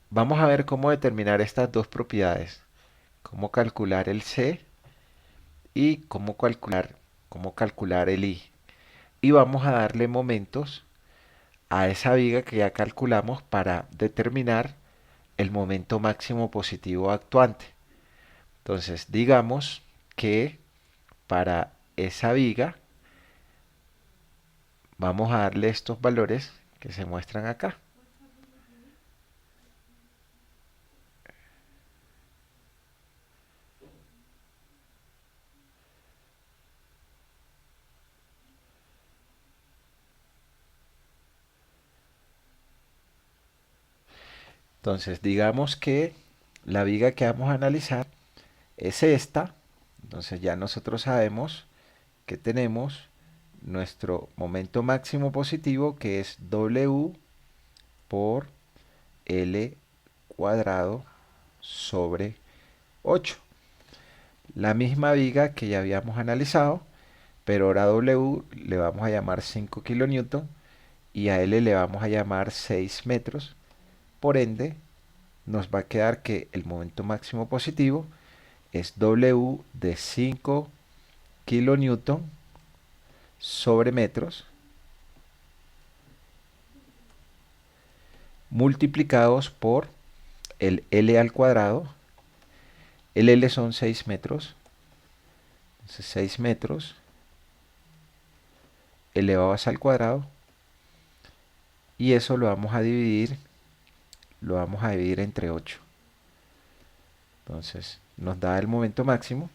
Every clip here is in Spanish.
vamos a ver cómo determinar estas dos propiedades, cómo calcular el C y cómo calcular el I. Y vamos a darle momentos a esa viga que ya calculamos para determinar el momento máximo positivo actuante. Entonces, digamos que para esa viga vamos a darle estos valores que se muestran acá. Entonces, digamos que la viga que vamos a analizar es esta. Entonces ya nosotros sabemos que tenemos nuestro momento máximo positivo, que es W por L cuadrado sobre 8. La misma viga que ya habíamos analizado, pero ahora a W le vamos a llamar 5 kilonewton y a L le vamos a llamar 6 metros. Por ende, nos va a quedar que el momento máximo positivo es W de 5 kilonewton sobre metros multiplicados por el L al cuadrado. El L son 6 metros. Entonces 6 metros elevados al cuadrado. Y eso lo vamos a dividir entre 8. Entonces nos da el momento máximo.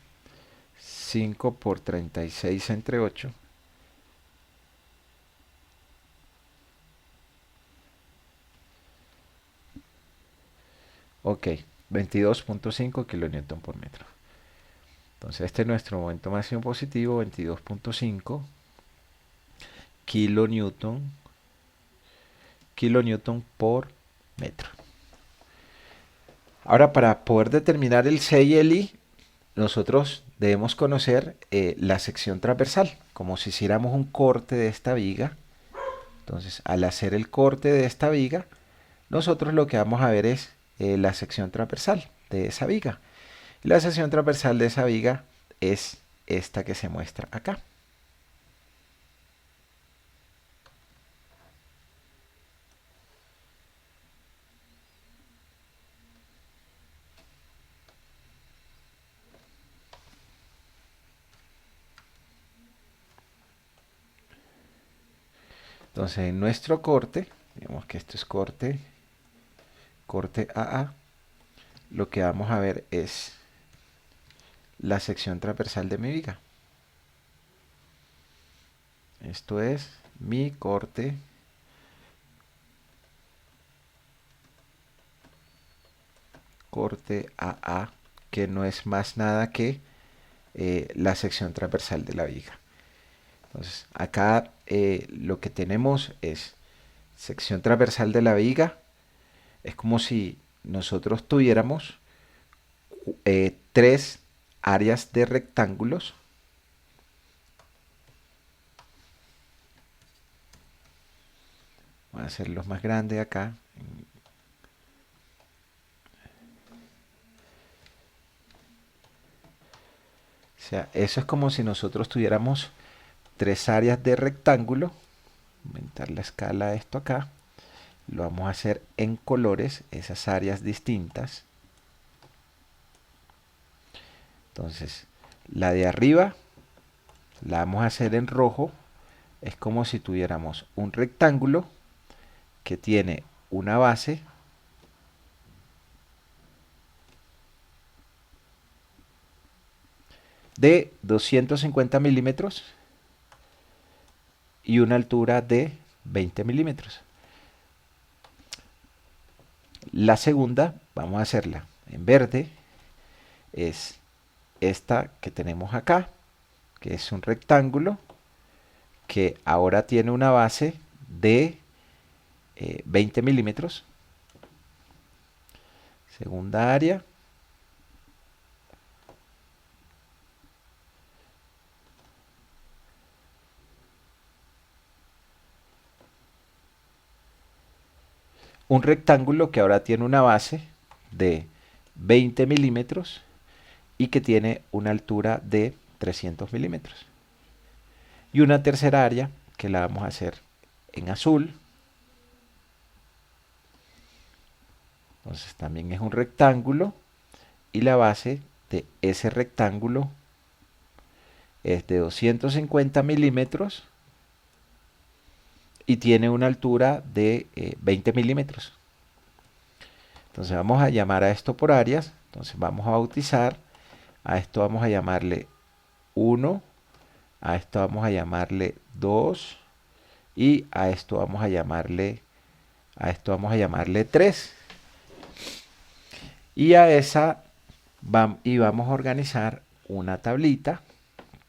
5 por 36 entre 8. Ok, 22.5 kilonewton por metro. Entonces este es nuestro momento máximo positivo, 22.5 kilonewton, kilonewton por metro. Ahora, para poder determinar el C y el I, nosotros debemos conocer la sección transversal, como si hiciéramos un corte de esta viga. Entonces, al hacer el corte de esta viga, nosotros lo que vamos a ver es la sección transversal de esa viga. Y la sección transversal de esa viga es esta que se muestra acá. Entonces, en nuestro corte, digamos que esto es corte AA, lo que vamos a ver es la sección transversal de mi viga. Esto es mi corte AA, que no es más nada que la sección transversal de la viga. Entonces, acá lo que tenemos es sección transversal de la viga. Es como si nosotros tuviéramos tres áreas de rectángulos. Voy a hacerlos más grandes acá. O sea, eso es como si nosotros tuviéramos tres áreas de rectángulo. Aumentar la escala de esto acá. Lo vamos a hacer en colores, esas áreas distintas. Entonces, la de arriba la vamos a hacer en rojo. Es como si tuviéramos un rectángulo que tiene una base de 250 milímetros y una altura de 20 milímetros. La segunda, vamos a hacerla en verde, es esta que tenemos acá, que es un rectángulo que ahora tiene una base de 20 milímetros. Segunda área. un rectángulo que ahora tiene una base de 20 milímetros y que tiene una altura de 300 milímetros. Y una tercera área que la vamos a hacer en azul. Entonces también es un rectángulo y la base de ese rectángulo es de 250 milímetros y tiene una altura de 20 milímetros. Entonces vamos a llamar a esto por áreas. Entonces vamos a bautizar. A esto vamos a llamarle 1. A esto vamos a llamarle 2. Y a esto vamos a llamarle 3. Y a esa vamos a organizar una tablita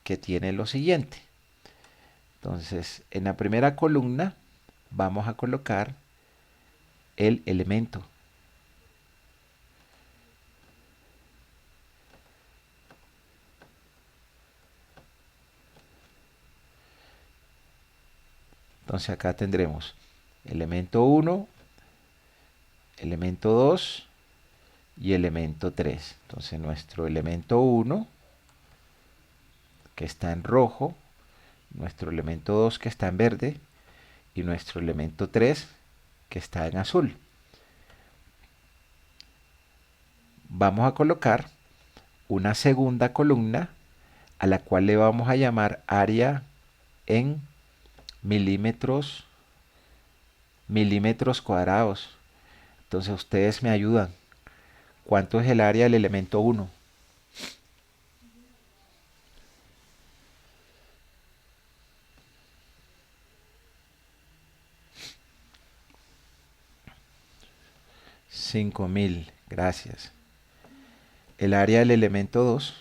que tiene lo siguiente. Entonces, en la primera columna vamos a colocar el elemento. Entonces acá tendremos elemento 1, elemento 2 y elemento 3. Entonces nuestro elemento 1, que está en rojo, nuestro elemento 2, que está en verde, y nuestro elemento 3, que está en azul. Vamos a colocar una segunda columna a la cual le vamos a llamar área en milímetros cuadrados. Entonces ustedes me ayudan. ¿Cuánto es el área del elemento 1? $5,000. Gracias. El área del elemento 2.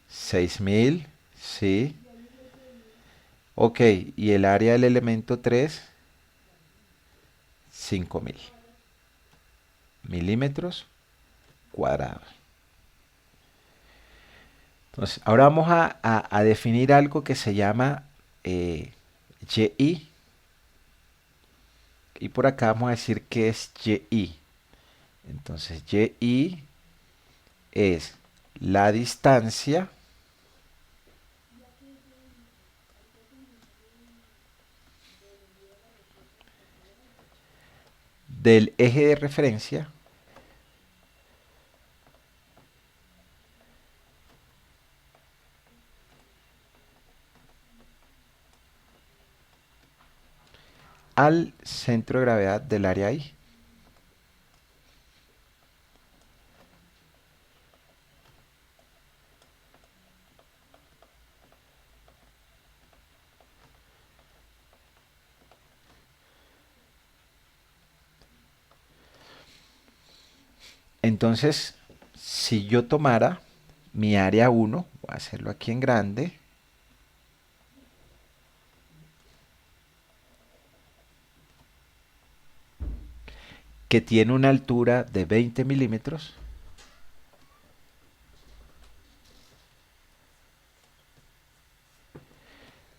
6,000. Sí. Ok. Y el área del elemento 3. 5,000 milímetros cuadrados. Entonces, ahora vamos a definir algo que se llama YI. Y por acá vamos a decir que es YI. Entonces, YI es la distancia del eje de referencia al centro de gravedad del área I. Entonces, si yo tomara mi área 1, voy a hacerlo aquí en grande, que tiene una altura de 20 milímetros,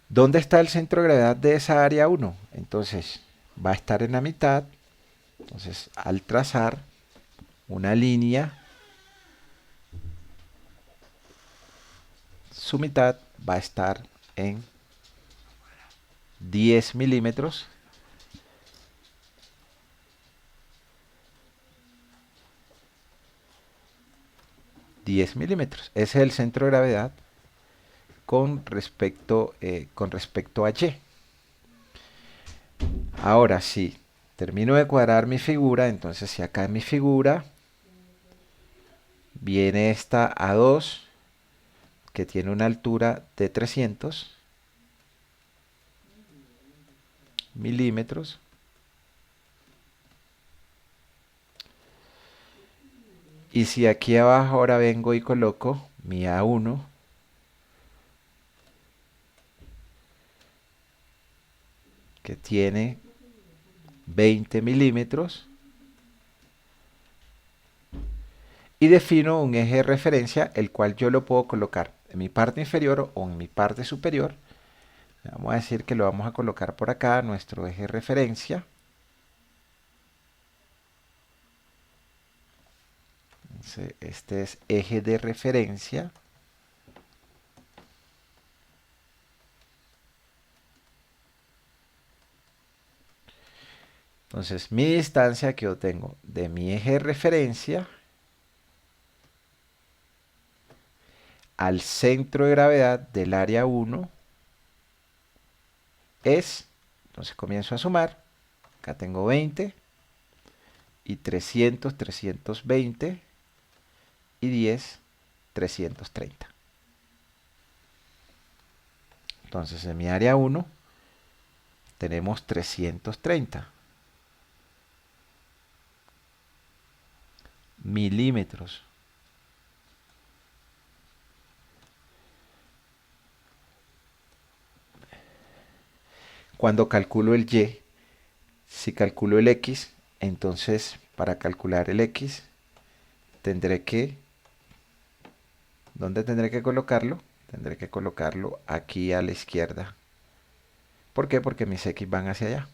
¿dónde está el centro de gravedad de esa área 1? Entonces, va a estar en la mitad. Entonces, al trazar una línea, su mitad va a estar en 10 milímetros. 10 milímetros. Ese es el centro de gravedad con respecto a Y. Ahora sí, termino de cuadrar mi figura. Entonces, si acá en mi figura viene esta A2, que tiene una altura de 300 milímetros. Y si aquí abajo ahora vengo y coloco mi A1, que tiene 20 milímetros, y defino un eje de referencia, el cual yo lo puedo colocar en mi parte inferior o en mi parte superior. Vamos a decir que lo vamos a colocar por acá, nuestro eje de referencia. Entonces, este es eje de referencia. Entonces, mi distancia que yo tengo de mi eje de referencia al centro de gravedad del área 1 es, entonces comienzo a sumar, acá tengo 20 y 300, 320 y 10, 330. Entonces en mi área 1 tenemos 330 milímetros. Cuando calculo el Y, si calculo el X, entonces para calcular el X tendré que, ¿dónde tendré que colocarlo? Tendré que colocarlo aquí a la izquierda. ¿Por qué? Porque mis X van hacia allá.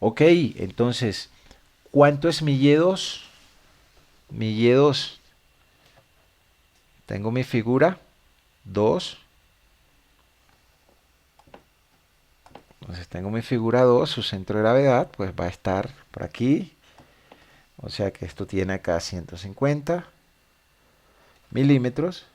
Ok, entonces, ¿cuánto es mi Y2? Mi Y2, tengo mi figura, 2. Entonces tengo mi figura 2, su centro de gravedad, pues va a estar por aquí. O sea que esto tiene acá 150 milímetros.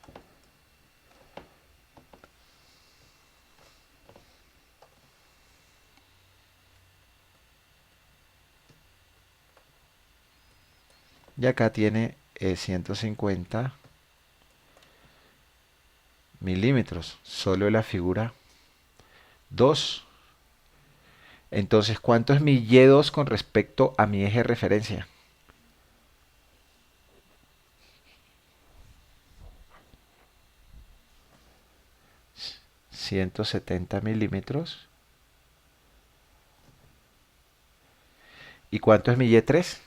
Y acá tiene 150 milímetros, solo de la figura 2. Entonces, ¿cuánto es mi Y2 con respecto a mi eje de referencia? 170 milímetros. ¿Y cuánto es mi Y3?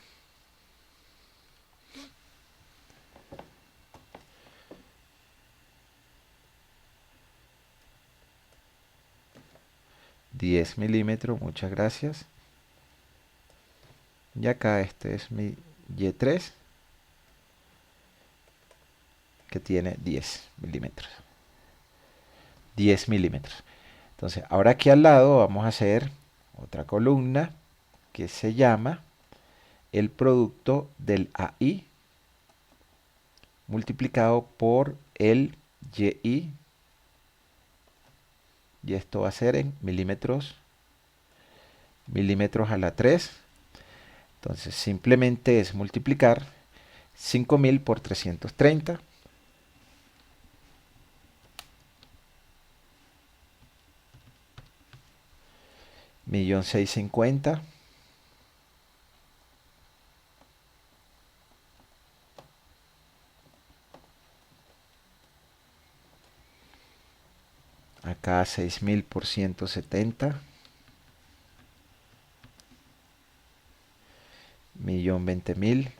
10 milímetros, muchas gracias. Y acá este es mi Y3, que tiene 10 milímetros. 10 milímetros. Entonces, ahora aquí al lado vamos a hacer otra columna que se llama el producto del AI multiplicado por el YI. Y esto va a ser en milímetros, milímetros a la 3. Entonces, simplemente es multiplicar 5000 por 330. Millón 650. Acá 6000 por 170. Millón 20.000.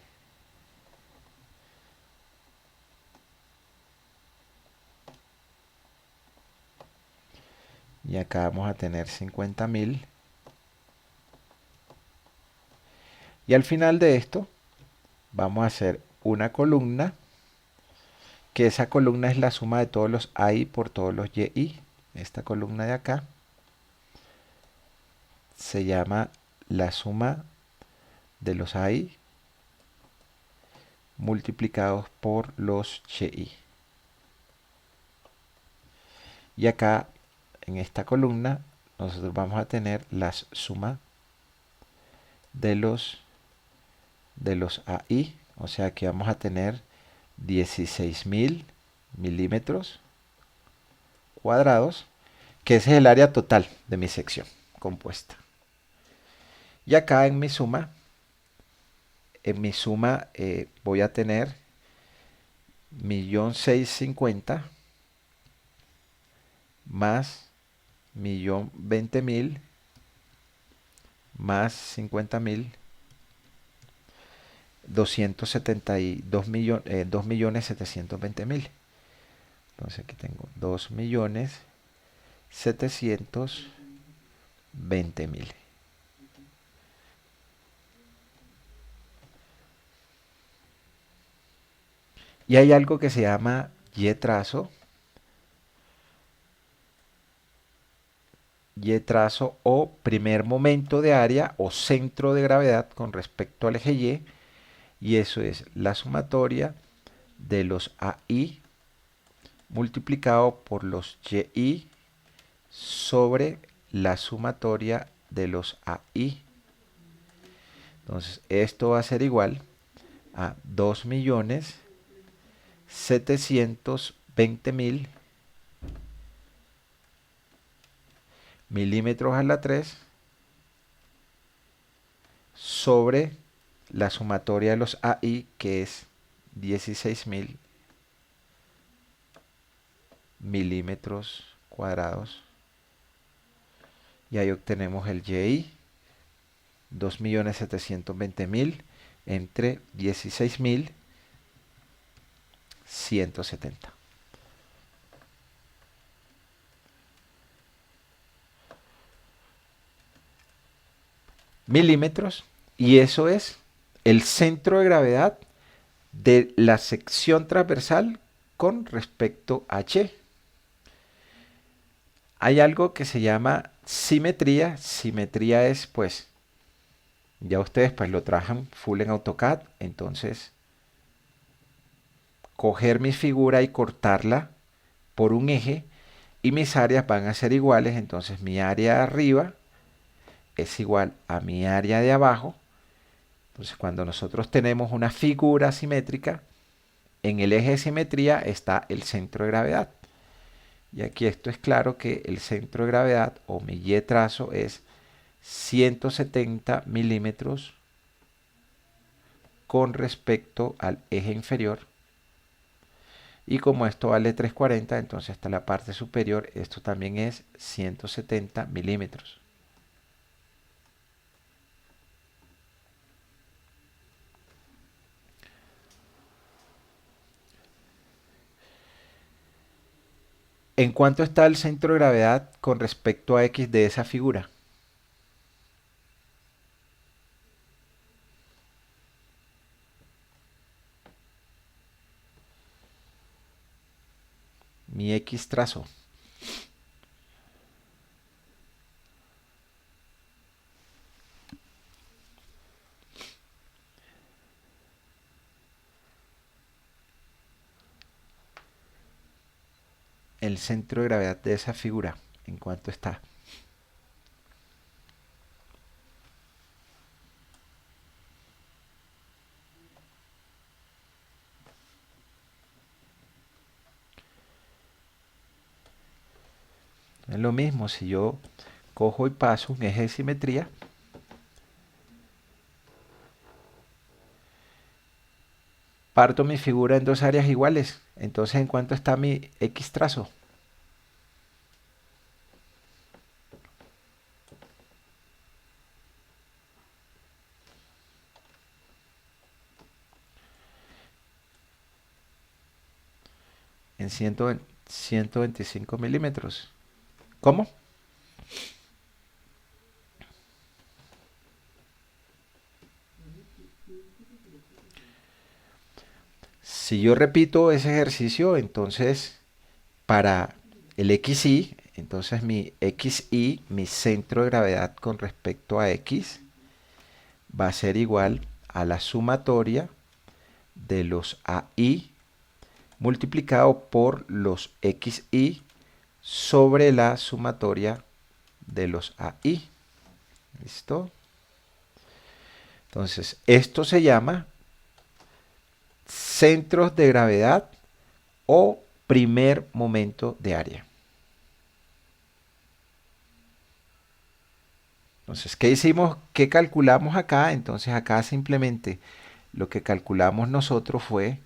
Y acá vamos a tener 50.000. Y al final de esto vamos a hacer una columna, que esa columna es la suma de todos los AI por todos los YI. Esta columna de acá se llama la suma de los AI multiplicados por los YI. Y acá en esta columna nosotros vamos a tener la suma de los AI, o sea que vamos a tener 16.000 milímetros cuadrados, que ese es el área total de mi sección compuesta. Y acá en mi suma voy a tener 1.650.000 más 1.020.000 más 50.000 2.720.000. Entonces aquí tengo 2.720.000. Y hay algo que se llama y-trazo. Y-trazo o primer momento de área o centro de gravedad con respecto al eje Y. Y eso es la sumatoria de los AI multiplicado por los YI sobre la sumatoria de los AI. Entonces, esto va a ser igual a 2.720.000 milímetros a la 3 sobre la sumatoria de los AI, que es 16.000 milímetros cuadrados. Y ahí obtenemos el YI, 2.720.000 entre 16.170. Milímetros, y eso es el centro de gravedad de la sección transversal con respecto a Y. Hay algo que se llama simetría. Simetría es, pues, ya ustedes pues lo trabajan full en AutoCAD, entonces coger mi figura y cortarla por un eje y mis áreas van a ser iguales, entonces mi área de arriba es igual a mi área de abajo. Entonces cuando nosotros tenemos una figura simétrica, en el eje de simetría está el centro de gravedad. Y aquí esto es claro que el centro de gravedad o mi Y trazo es 170 milímetros con respecto al eje inferior. Y como esto vale 340, entonces está la parte superior, esto también es 170 milímetros. ¿En cuánto está el centro de gravedad con respecto a X de esa figura? Mi X trazo. El centro de gravedad de esa figura, ¿en cuánto está? Es lo mismo si yo cojo y paso un eje de simetría, parto mi figura en dos áreas iguales, entonces ¿en cuánto está mi X trazo? En 125 milímetros. ¿Cómo? Si yo repito ese ejercicio, entonces para el XY, entonces mi XY, mi centro de gravedad con respecto a X, va a ser igual a la sumatoria de los AI multiplicado por los XY sobre la sumatoria de los AI. ¿Listo? Entonces, esto se llama centros de gravedad o primer momento de área. Entonces, ¿qué hicimos? ¿Qué calculamos acá? Entonces acá simplemente lo que calculamos nosotros fue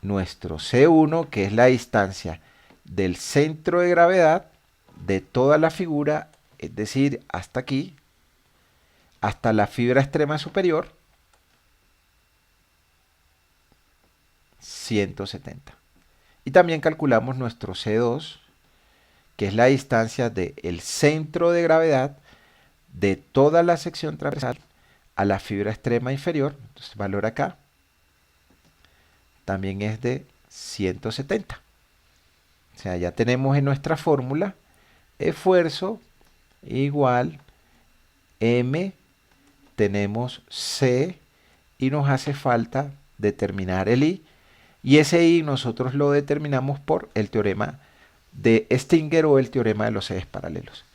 nuestro C1, que es la distancia del centro de gravedad de toda la figura, es decir, hasta aquí, hasta la fibra extrema superior, 170. Y también calculamos nuestro C2, que es la distancia del centro de gravedad de toda la sección transversal a la fibra extrema inferior. Entonces, el valor acá también es de 170. O sea, ya tenemos en nuestra fórmula esfuerzo igual M, tenemos C y nos hace falta determinar el I. Y ese I nosotros lo determinamos por el teorema de Stinger o el teorema de los ejes paralelos.